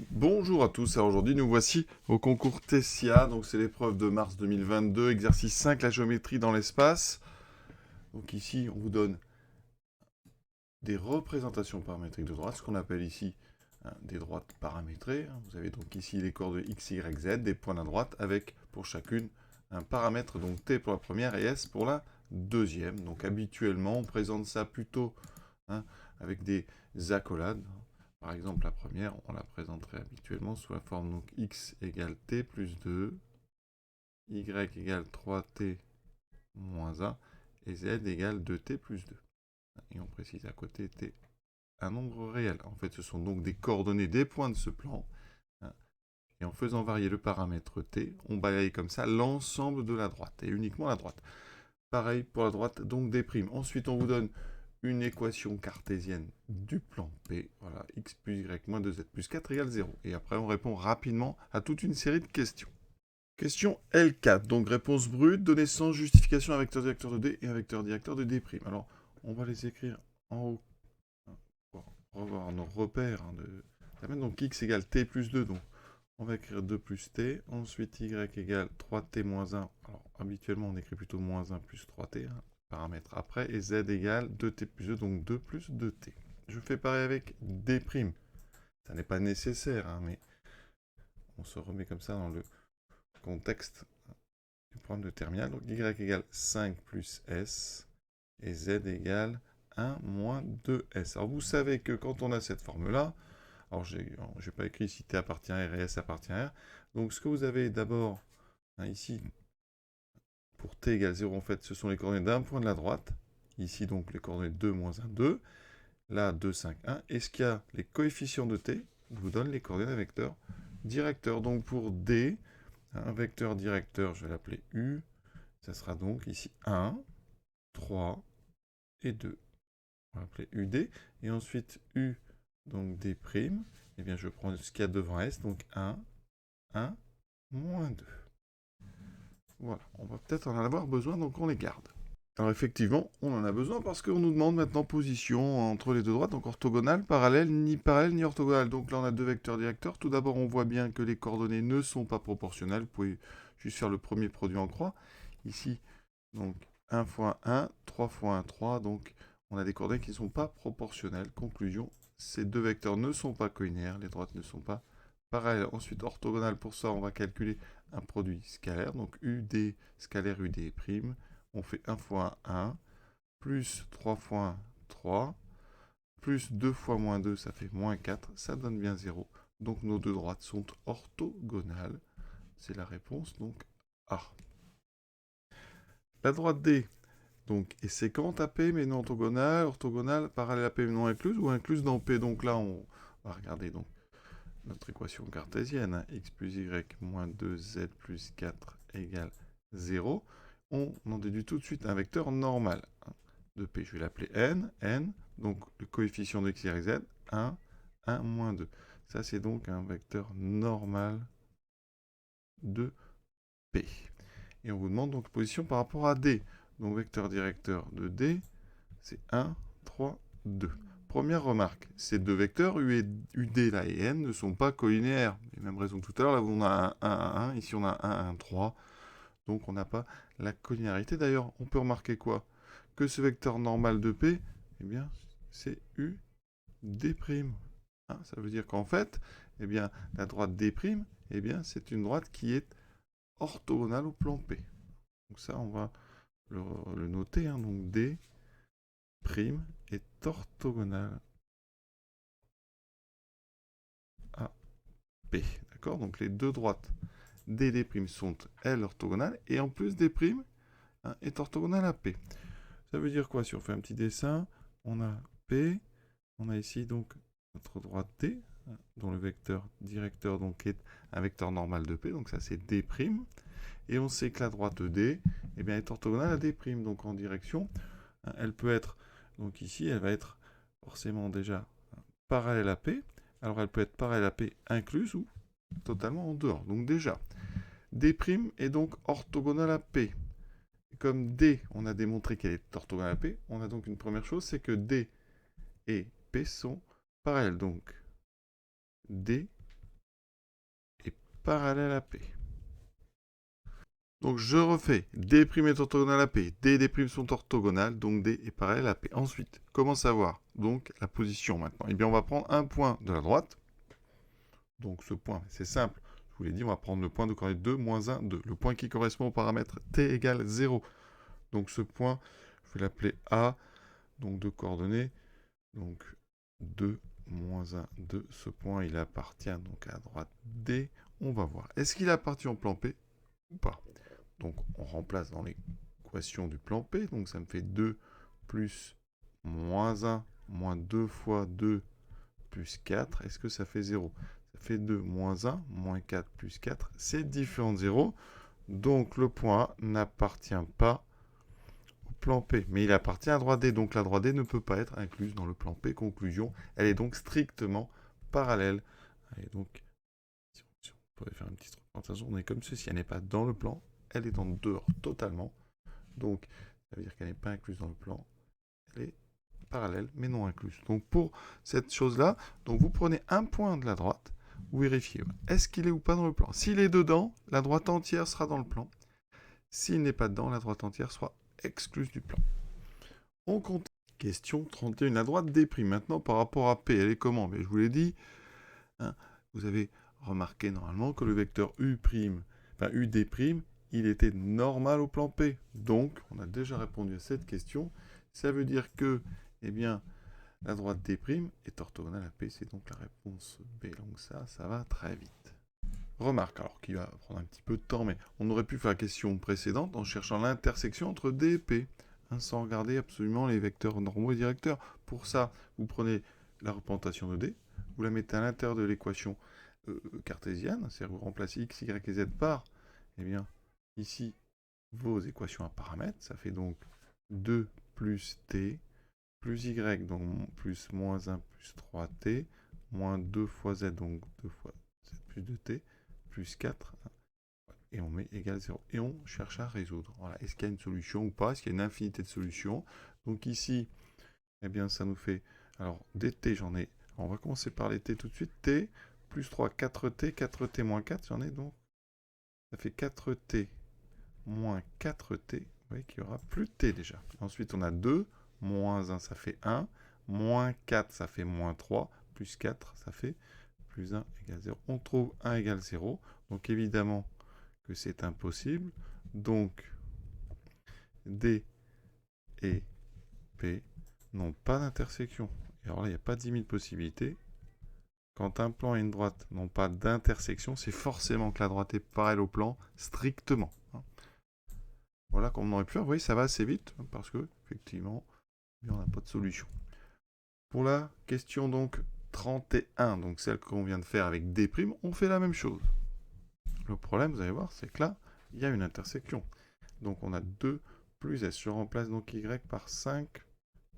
Bonjour à tous, alors aujourd'hui nous voici au concours Tessia, donc c'est l'épreuve de mars 2022, exercice 5, la géométrie dans l'espace. Donc ici on vous donne des représentations paramétriques de droites, ce qu'on appelle ici des droites paramétrées. Vous avez donc ici les coordonnées x, y, z, des points à droite avec pour chacune un paramètre, donc t pour la première et s pour la deuxième. Donc habituellement on présente ça plutôt hein, avec des accolades. Par exemple, la première, on la présenterait habituellement sous la forme donc x égale t plus 2, y égale 3t moins 1, et z égale 2t plus 2. Et on précise à côté t un nombre réel. En fait, ce sont donc des coordonnées des points de ce plan. Et en faisant varier le paramètre t, on balaye comme ça l'ensemble de la droite, et uniquement la droite. Pareil pour la droite, donc des primes. Ensuite, on vous donne une équation cartésienne du plan P. Voilà, x plus y moins 2z plus 4 égale 0. Et après, on répond rapidement à toute une série de questions. Question L4, donc réponse brute, donnée sans justification, un vecteur directeur de D et un vecteur directeur de D'. Alors, on va les écrire en haut pour revoir nos repères donc x égale t plus 2, donc on va écrire 2 plus t. Ensuite, y égale 3t moins 1. Alors, habituellement, on écrit plutôt moins 1 plus 3t, paramètre après. Et z égale 2t plus 2, donc 2 plus 2t. Je fais pareil avec d'. Ça n'est pas nécessaire, mais on se remet comme ça dans le contexte du problème de terminal. Donc, y égale 5 plus s. Et z égale 1 moins 2s. Alors, vous savez que quand on a cette forme-là, alors, je n'ai pas écrit si t appartient à R et S appartient à R. Donc, ce que vous avez d'abord ici, pour t égale 0, en fait, ce sont les coordonnées d'un point de la droite. Ici, donc, les coordonnées 2, moins 1, 2. Là, 2, 5, 1. Et ce qu'il y a, les coefficients de t, vous donnent les coordonnées d'un vecteur directeur. Donc, pour D, un vecteur directeur, je vais l'appeler U. Ça sera donc ici 1, 3 et 2. On va l'appeler UD. Et ensuite, U, donc D'. Eh bien, je prends ce qu'il y a devant S, donc 1, 1, moins 2. Voilà, on va peut-être en avoir besoin, donc on les garde. Alors effectivement, on en a besoin parce qu'on nous demande maintenant position entre les deux droites, donc orthogonale, parallèle, ni orthogonale. Donc là, on a deux vecteurs directeurs. Tout d'abord, on voit bien que les coordonnées ne sont pas proportionnelles. Vous pouvez juste faire le premier produit en croix. Ici, donc 1 fois 1, 3 fois 1, 3. Donc on a des coordonnées qui ne sont pas proportionnelles. Conclusion, ces deux vecteurs ne sont pas collinéaires, les droites ne sont pas parallèles. Ensuite, orthogonale, pour ça, on va calculer un produit scalaire. Donc UD scalaire UD prime. On fait 1 fois 1, plus 3 fois 1, 3, plus 2 fois moins 2, ça fait moins 4, ça donne bien 0. Donc nos deux droites sont orthogonales. C'est la réponse, donc A. La droite D, donc, est séquente à P, mais non orthogonale, parallèle à P, mais non incluse, ou incluse dans P. Donc là, on va regarder donc notre équation cartésienne, x plus y moins 2z plus 4 égale 0. On en déduit tout de suite un vecteur normal. De P, je vais l'appeler n, donc le coefficient de x, y, z, 1, 1, moins 2. Ça, c'est donc un vecteur normal de P. Et on vous demande donc position par rapport à D. Donc vecteur directeur de D, c'est 1, 3, 2. Première remarque, ces deux vecteurs, UD là, et N, ne sont pas collinéaires. Les mêmes raisons que tout à l'heure, là où on a un 1, 1, ici on a 1, 1, 3. Donc on n'a pas la collinéarité. D'ailleurs, on peut remarquer quoi? Que ce vecteur normal de P, eh bien, c'est UD'. Ça veut dire qu'en fait, eh bien, la droite D', eh bien, c'est une droite qui est orthogonale au plan P. Donc ça, on va le noter. Donc D' est orthogonale à P. D'accord? Donc les deux droites D' sont, elles, orthogonales. Et en plus, D' est orthogonale à P. Ça veut dire quoi? Si on fait un petit dessin, on a P, on a ici donc notre droite D, dont le vecteur directeur donc est un vecteur normal de P, donc ça c'est D'. Et on sait que la droite D est orthogonale à D', donc en direction, elle peut être, donc ici elle va être forcément déjà parallèle à P. Alors elle peut être parallèle à P incluse ou totalement en dehors. Donc déjà, D' est donc orthogonale à P. Comme D, on a démontré qu'elle est orthogonale à P, on a donc une première chose, c'est que D et P sont parallèles. Donc D parallèle à P. Donc je refais, D' est orthogonal à P, D et D' sont orthogonales, donc D est parallèle à P. Ensuite, comment savoir donc la position maintenant? Eh bien, on va prendre un point de la droite. Donc ce point, c'est simple. Je vous l'ai dit, on va prendre le point de coordonnée 2, moins 1, 2. Le point qui correspond au paramètre T égale 0. Donc ce point, je vais l'appeler A, donc de coordonnées, donc 2, moins 1, 2. Ce point, il appartient donc à droite D. On va voir. Est-ce qu'il appartient au plan P ou pas? Donc, on remplace dans l'équation du plan P. Donc, ça me fait 2 plus moins 1 moins 2 fois 2 plus 4. Est-ce que ça fait 0? Ça fait 2 moins 1 moins 4 plus 4. C'est différent de 0. Donc, le point A n'appartient pas au plan P. Mais il appartient à droite D. Donc, la droite D ne peut pas être incluse dans le plan P. Conclusion, elle est donc strictement parallèle. Et donc, si on pourrait faire une petite représentation, on est comme ceci. Elle n'est pas dans le plan. Elle est dans le dehors totalement. Donc, ça veut dire qu'elle n'est pas incluse dans le plan. Elle est parallèle, mais non incluse. Donc, pour cette chose-là, donc vous prenez un point de la droite, vous vérifiez. Est-ce qu'il est ou pas dans le plan? S'il est dedans, la droite entière sera dans le plan. S'il n'est pas dedans, la droite entière sera excluse du plan. On compte. Question 31. La droite D'. Maintenant, par rapport à P, elle est comment? Mais je vous l'ai dit. Hein, vous avez remarqué normalement que le vecteur UD', il était normal au plan P. Donc, on a déjà répondu à cette question. Ça veut dire que, eh bien, la droite D' est orthogonale à P. C'est donc la réponse B. Donc ça va très vite. Remarque, alors qu'il va prendre un petit peu de temps, mais on aurait pu faire la question précédente en cherchant l'intersection entre D et P, hein, sans regarder absolument les vecteurs normaux et directeurs. Pour ça, vous prenez la représentation de D, vous la mettez à l'intérieur de l'équation cartésienne, c'est-à-dire vous remplacez x, y et z par, eh bien, ici, vos équations à paramètres, ça fait donc 2 plus t, plus y, donc plus moins 1 plus 3t, moins 2 fois z, donc 2 fois z plus 2t, plus 4, et on met égal 0. Et on cherche à résoudre. Voilà. Est-ce qu'il y a une solution ou pas? Est-ce qu'il y a une infinité de solutions? Donc ici, eh bien, ça nous fait, alors dt, j'en ai, on va commencer par les t tout de suite, t, plus 3, 4t, 4t moins 4, j'en ai donc, ça fait 4t moins 4t, vous voyez qu'il y aura plus de t déjà. Ensuite, on a 2, moins 1, ça fait 1, moins 4, ça fait moins 3, plus 4, ça fait plus 1 égale 0. On trouve 1 égale 0, donc évidemment que c'est impossible. Donc, D et P n'ont pas d'intersection. Et alors là, il n'y a pas 10 000 possibilités. Quand un plan et une droite n'ont pas d'intersection, c'est forcément que la droite est parallèle au plan, strictement. Voilà comme on aurait pu faire. Vous voyez, ça va assez vite, parce que, effectivement, on n'a pas de solution. Pour la question donc 31, donc celle qu'on vient de faire avec D', on fait la même chose. Le problème, vous allez voir, c'est que là, il y a une intersection. Donc on a 2 plus S. Je remplace donc Y par 5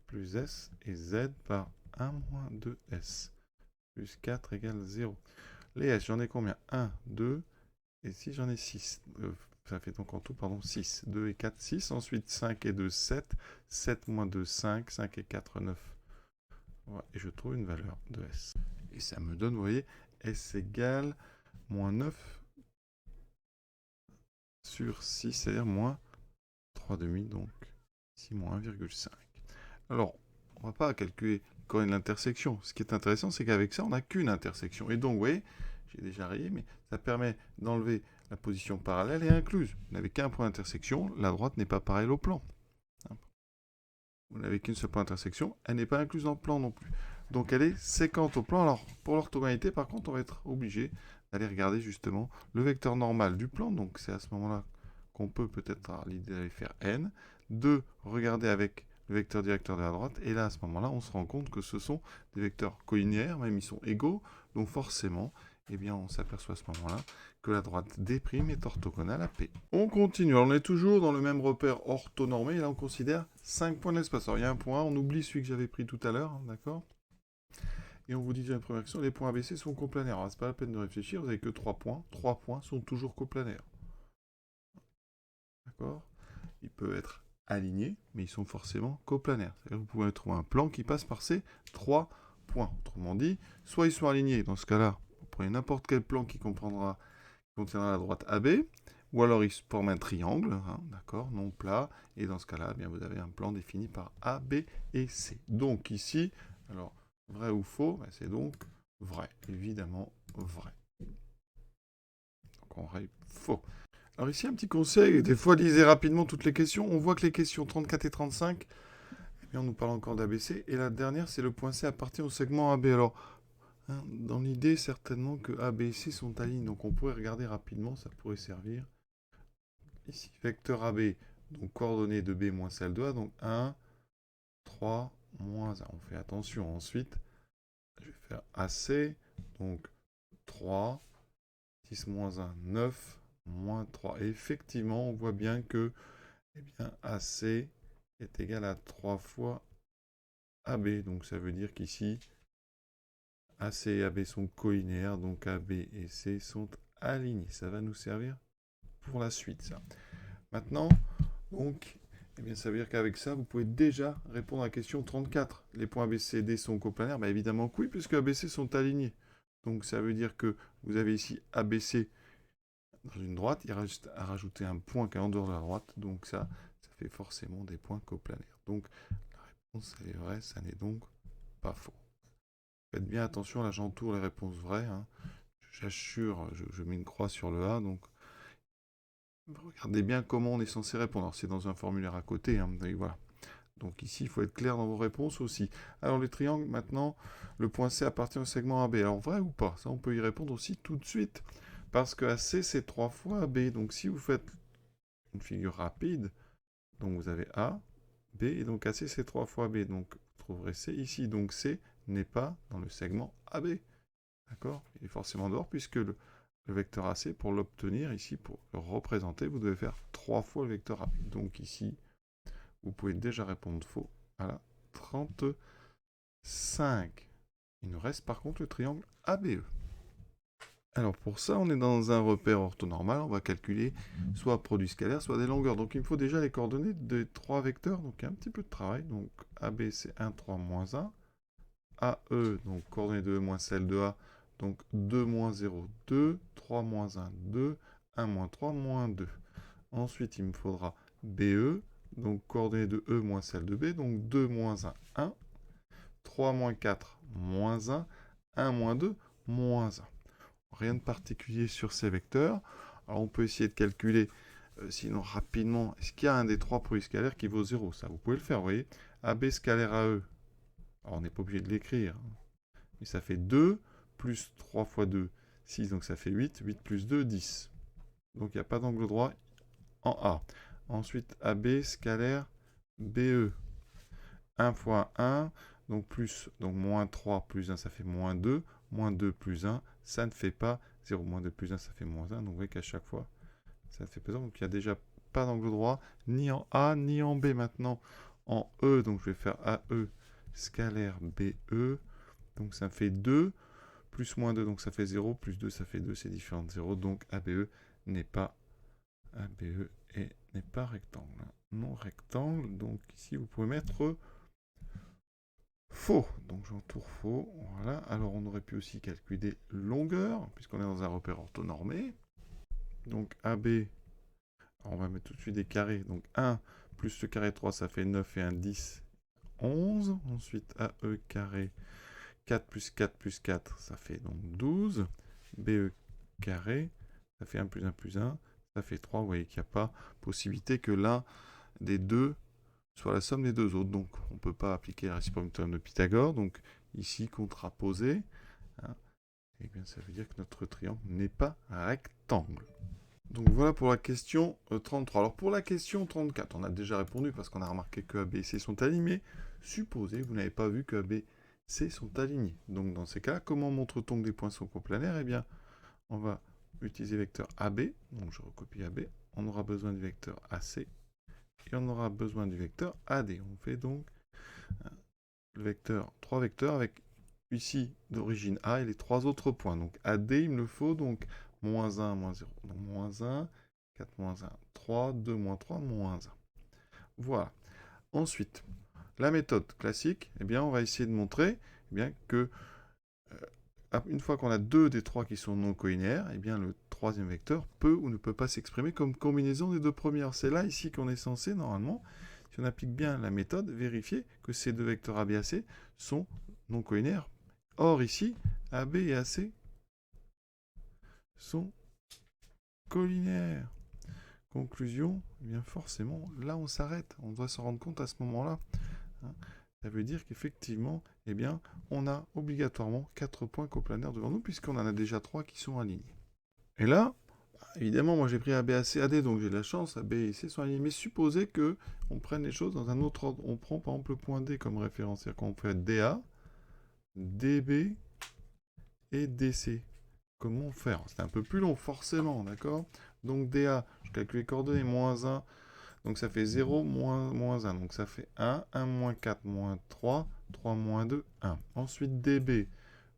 plus S et Z par 1 moins 2S. Plus 4 égale 0. Les S, j'en ai combien? 1, 2, et ici j'en ai 6. Ça fait donc en tout, 6. 2 et 4, 6. Ensuite 5 et 2, 7. 7 moins 2, 5. 5 et 4, 9. Voilà, et je trouve une valeur de S. Et ça me donne, vous voyez, S égale moins 9 sur 6, c'est-à-dire moins 3,5, donc ici moins 1,5. Alors, on ne va pas calculer quand il y a l'intersection. Ce qui est intéressant, c'est qu'avec ça, on n'a qu'une intersection. Et donc, vous voyez, j'ai déjà rayé, mais ça permet d'enlever la position parallèle et incluse. Vous n'avez qu'un point d'intersection, la droite n'est pas parallèle au plan. Vous n'avez qu'une seule point d'intersection, elle n'est pas incluse dans le plan non plus. Donc elle est séquente au plan. Alors pour l'orthogonalité, par contre, on va être obligé d'aller regarder justement le vecteur normal du plan. Donc c'est à ce moment-là qu'on peut peut-être avoir l'idée d'aller faire n. De regarder avec le vecteur directeur de la droite. Et là, à ce moment-là, on se rend compte que ce sont des vecteurs collinéaires, même ils sont égaux. Donc forcément, eh bien, on s'aperçoit à ce moment-là que la droite D' est orthogonale à P. On continue. Alors, on est toujours dans le même repère orthonormé. Et là, on considère 5 points de l'espace. Alors, il y a un point A, on oublie celui que j'avais pris tout à l'heure, hein, d'accord? Et on vous dit déjà une première action, les points ABC sont coplanaires. Alors, c'est pas la peine de réfléchir, vous n'avez que 3 points. 3 points sont toujours coplanaires. D'accord? Ils peuvent être alignés, mais ils sont forcément coplanaires. C'est-à-dire que vous pouvez trouver un plan qui passe par ces 3 points. Autrement dit, soit ils sont alignés, dans ce cas-là, vous prenez n'importe quel plan qui comprendra contiendra la droite AB, ou alors il se forme un triangle, hein, d'accord, non plat, et dans ce cas-là, eh bien, vous avez un plan défini par A, B et C. Donc ici, alors, vrai ou faux, ben, c'est donc vrai, évidemment vrai. Donc on raye faux. Alors ici, un petit conseil, des fois lisez rapidement toutes les questions. On voit que les questions 34 et 35, eh bien, on nous parle encore d'ABC, et la dernière, c'est le point C appartient au segment AB. Alors, hein, dans l'idée, certainement que A, B et C sont alignés, donc on pourrait regarder rapidement, ça pourrait servir. Ici, vecteur AB, donc coordonnées de B moins celle de A, donc 1, 3, moins 1. On fait attention. Ensuite, je vais faire AC, donc 3, 10 moins 1, 9, moins 3. Et effectivement, on voit bien que eh bien, AC est égal à 3 fois AB. Donc ça veut dire qu'ici, AC et AB sont collinéaires, donc AB et C sont alignés. Ça va nous servir pour la suite, ça. Maintenant, donc, eh bien, ça veut dire qu'avec ça, vous pouvez déjà répondre à la question 34. Les points B, C, D sont coplanaires? Bah, évidemment que oui, puisque ABC sont alignés. Donc ça veut dire que vous avez ici ABC dans une droite, il reste à rajouter un point qui est en dehors de la droite, donc ça fait forcément des points coplanaires. Donc la réponse est vraie, ça n'est donc pas faux. Faites bien attention, là j'entoure les réponses vraies. Hein. J'assure, je mets une croix sur le A, donc regardez bien comment on est censé répondre. Alors c'est dans un formulaire à côté, hein, et voilà. Donc ici, il faut être clair dans vos réponses aussi. Alors les triangles, maintenant, le point C appartient au segment AB. Alors vrai ou pas? Ça, on peut y répondre aussi tout de suite. Parce que AC, c'est 3 fois AB. Donc si vous faites une figure rapide, donc vous avez A, B, et donc AC, c'est 3 fois B. Donc vous trouverez C ici. Donc C n'est pas dans le segment AB. D'accord? Il est forcément dehors, puisque le vecteur AC, pour l'obtenir ici, pour le représenter, vous devez faire 3 fois le vecteur AB. Donc ici, vous pouvez déjà répondre faux à la 35. Il nous reste par contre le triangle ABE. Alors pour ça, on est dans un repère orthonormal. On va calculer soit produit scalaire, soit des longueurs. Donc il me faut déjà les coordonnées des 3 vecteurs. Donc il y a un petit peu de travail. Donc AB, c'est 1, 3, moins 1. AE, donc coordonnées de E moins celle de A. Donc 2, moins 0, 2. 3, moins 1, 2. 1, moins 3, moins 2. Ensuite, il me faudra BE. Donc coordonnées de E moins celle de B. Donc 2, moins 1, 1. 3 moins 4, moins 1. 1 moins 2, moins 1. Rien de particulier sur ces vecteurs. Alors on peut essayer de calculer, sinon rapidement, est-ce qu'il y a un des 3 produits scalaires qui vaut 0? Ça, vous pouvez le faire, vous voyez. AB scalaire AE. Alors on n'est pas obligé de l'écrire. Mais ça fait 2, plus 3 fois 2, 6, donc ça fait 8. 8 plus 2, 10. Donc il n'y a pas d'angle droit en A. Ensuite, AB scalaire BE. 1 fois 1, donc plus, donc moins 3 plus 1, ça fait moins 2. Moins 2 plus 1, ça ne fait pas 0. Moins 2 plus 1, ça fait moins 1. Donc vous voyez qu'à chaque fois, ça ne fait pas 0. Donc il n'y a déjà pas d'angle droit, ni en A, ni en B. Maintenant, en E, donc je vais faire AE scalaire BE. Donc ça fait 2. Plus moins 2, donc ça fait 0. Plus 2, ça fait 2. C'est différent de 0. Donc ABE n'est pas ABE et n'est pas rectangle. Non rectangle. Donc ici, vous pouvez mettre faux. Donc j'entoure faux. Voilà. Alors on aurait pu aussi calculer longueur, puisqu'on est dans un repère orthonormé. Donc AB, alors on va mettre tout de suite des carrés. Donc 1 plus le carré 3, ça fait 9 et 1, 10, 11. Ensuite AE carré, 4 plus 4 plus 4, ça fait donc 12. BE carré, ça fait 1 plus 1 plus 1, ça fait 3. Vous voyez qu'il n'y a pas possibilité que l'un des deux soit la somme des deux autres. Donc on ne peut pas appliquer la réciproque du théorème de Pythagore. Donc ici, contraposé, hein, et bien ça veut dire que notre triangle n'est pas un rectangle. Donc voilà pour la question 33. Alors pour la question 34, on a déjà répondu parce qu'on a remarqué que A, B et C sont alignés, mais supposez que vous n'avez pas vu que A, B et C sont alignés. Donc dans ces cas, comment montre-t-on que des points sont coplanaires? Eh bien, on va utiliser le vecteur AB, donc je recopie AB, on aura besoin du vecteur AC, et on aura besoin du vecteur AD. On fait donc le vecteur, 3 vecteurs avec ici d'origine A et les 3 autres points. Donc AD, il me le faut, donc moins 1, moins 0. Donc moins 1, 4 moins 1, 3, 2 moins 3, moins 1. Voilà. Ensuite, la méthode classique, eh bien, on va essayer de montrer eh bien, que une fois qu'on a 2 des 3 qui sont non collinaires, eh bien le troisième vecteur peut ou ne peut pas s'exprimer comme combinaison des deux premières. C'est là ici qu'on est censé, normalement, si on applique bien la méthode, vérifier que ces deux vecteurs AB et AC sont non collinaires. Or ici, AB et AC sont collinaires. Conclusion, eh bien forcément, là on s'arrête. On doit se rendre compte à ce moment-là. Ça veut dire qu'effectivement, eh bien, on a obligatoirement 4 points coplanaires devant nous, puisqu'on en a déjà 3 qui sont alignés. Et là, évidemment, moi j'ai pris AB, AC, AD, donc j'ai de la chance, AB et C sont alignés. Mais supposez que on prenne les choses dans un autre ordre. On prend par exemple le point D comme référence, c'est-à-dire qu'on fait DA, DB et DC. Comment faire? C'est un peu plus long, forcément, d'accord? Donc DA, je calcule les coordonnées, moins 1, donc ça fait 0, moins 1, donc ça fait 1, 1 moins 4, moins 3, 3 moins 2, 1. Ensuite DB,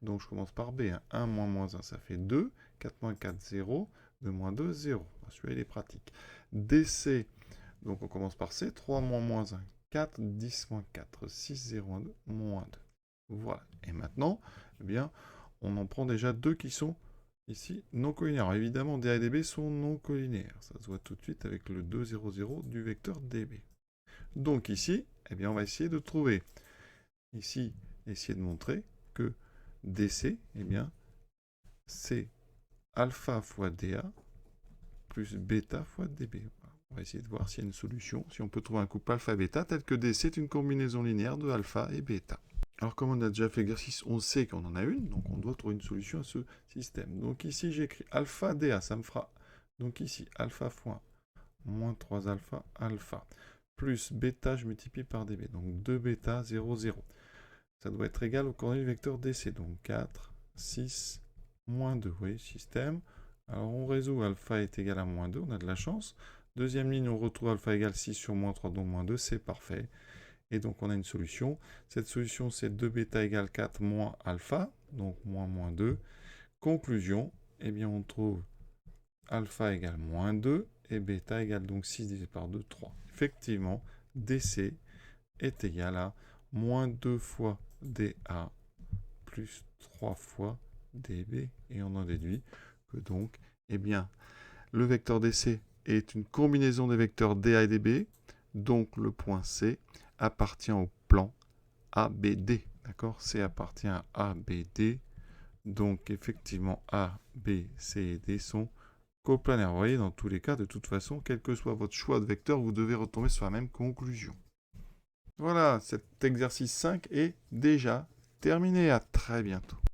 donc je commence par B, 1 moins 1, ça fait 2, 4 moins 4, 0, 2 moins 2, 0. Celui-là, il est pratique. DC, donc on commence par C, 3 moins 1, 4, 10 moins 4, 6, 0, 1, 2, moins 2. Voilà. Et maintenant, eh bien, on en prend déjà 2 qui sont ici non collinaires. Alors, évidemment, DA et DB sont non collinaires. Ça se voit tout de suite avec le 2, 0, 0 du vecteur DB. Donc ici, eh bien, on va essayer de trouver, ici, essayer de montrer que DC, eh bien, c'est alpha fois DA plus bêta fois DB. On va essayer de voir s'il y a une solution, si on peut trouver un couple alpha-bêta tel que DC est une combinaison linéaire de alpha et bêta. Alors comme on a déjà fait l'exercice, on sait qu'on en a une, donc on doit trouver une solution à ce système. Donc ici j'écris alpha DA, ça me fera, donc ici alpha fois moins 3 alpha, alpha, plus bêta, je multiplie par dB, donc 2 bêta, 0, 0. Ça doit être égal au coordonnées du vecteur DC, donc 4, 6, moins 2, vous voyez, système. Alors on résout, alpha est égal à moins 2, on a de la chance. Deuxième ligne, on retrouve alpha égale 6 sur moins 3, donc moins 2, c'est parfait. Et donc on a une solution. Cette solution, c'est 2 bêta égale 4 moins alpha, donc moins 2. Conclusion, eh bien on trouve alpha égale moins 2 et bêta égale donc 6 divisé par 2, 3. Effectivement, DC est égal à moins 2 fois DA plus 3 fois DB. Et on en déduit que donc, eh bien, le vecteur DC est une combinaison des vecteurs DA et DB. Donc le point C appartient au plan ABD. D'accord? C appartient à ABD. Donc effectivement, A, B, C et D sont coplanaires. Vous voyez, dans tous les cas, de toute façon, quel que soit votre choix de vecteur, vous devez retomber sur la même conclusion. Voilà, cet exercice 5 est déjà terminé. À très bientôt.